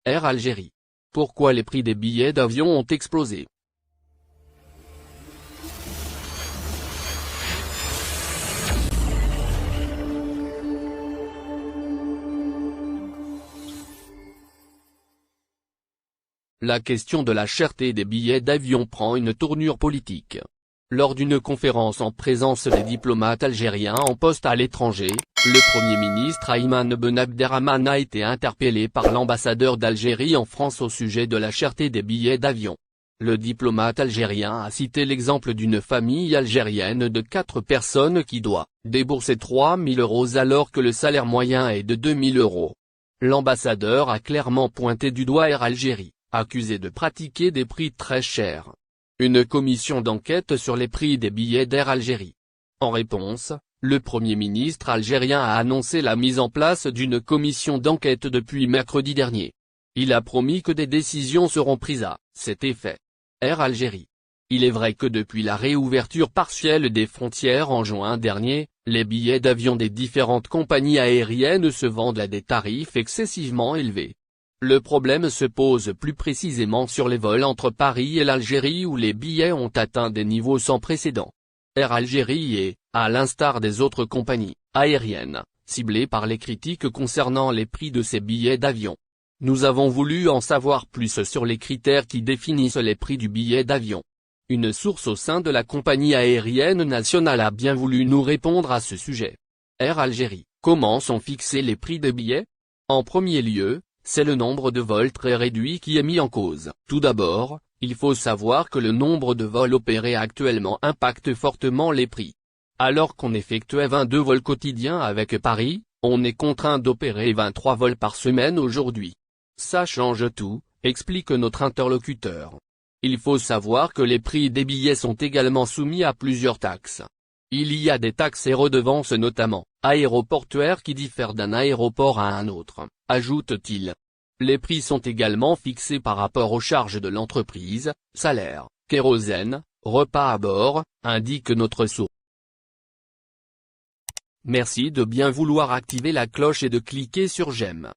Air Algérie. Pourquoi les prix des billets d'avion ont explosé? La question de la cherté des billets d'avion prend une tournure politique. Lors d'une conférence en présence des diplomates algériens en poste à l'étranger, le Premier ministre Ayman Ben Abderrahmane a été interpellé par l'ambassadeur d'Algérie en France au sujet de la cherté des billets d'avion. Le diplomate algérien a cité l'exemple d'une famille algérienne de 4 personnes qui doit débourser 3 000 € alors que le salaire moyen est de 2 000 €. L'ambassadeur a clairement pointé du doigt Air Algérie, accusé de pratiquer des prix très chers. Une commission d'enquête sur les prix des billets d'Air Algérie. En réponse, le Premier ministre algérien a annoncé la mise en place d'une commission d'enquête depuis mercredi dernier. Il a promis que des décisions seront prises à cet effet. Air Algérie. Il est vrai que depuis la réouverture partielle des frontières en juin dernier, les billets d'avion des différentes compagnies aériennes se vendent à des tarifs excessivement élevés. Le problème se pose plus précisément sur les vols entre Paris et l'Algérie où les billets ont atteint des niveaux sans précédent. Air Algérie est, à l'instar des autres compagnies aériennes, ciblée par les critiques concernant les prix de ces billets d'avion. Nous avons voulu en savoir plus sur les critères qui définissent les prix du billet d'avion. Une source au sein de la compagnie aérienne nationale a bien voulu nous répondre à ce sujet. Air Algérie, comment sont fixés les prix des billets? En premier lieu, c'est le nombre de vols très réduit qui est mis en cause. Tout d'abord, il faut savoir que le nombre de vols opérés actuellement impacte fortement les prix. Alors qu'on effectuait 22 vols quotidiens avec Paris, on est contraint d'opérer 23 vols par semaine aujourd'hui. Ça change tout, explique notre interlocuteur. Il faut savoir que les prix des billets sont également soumis à plusieurs taxes. Il y a des taxes et redevances notamment aéroportuaires qui diffèrent d'un aéroport à un autre, ajoute-t-il. Les prix sont également fixés par rapport aux charges de l'entreprise, salaire, kérosène, repas à bord, indique notre source. Merci de bien vouloir activer la cloche et de cliquer sur j'aime.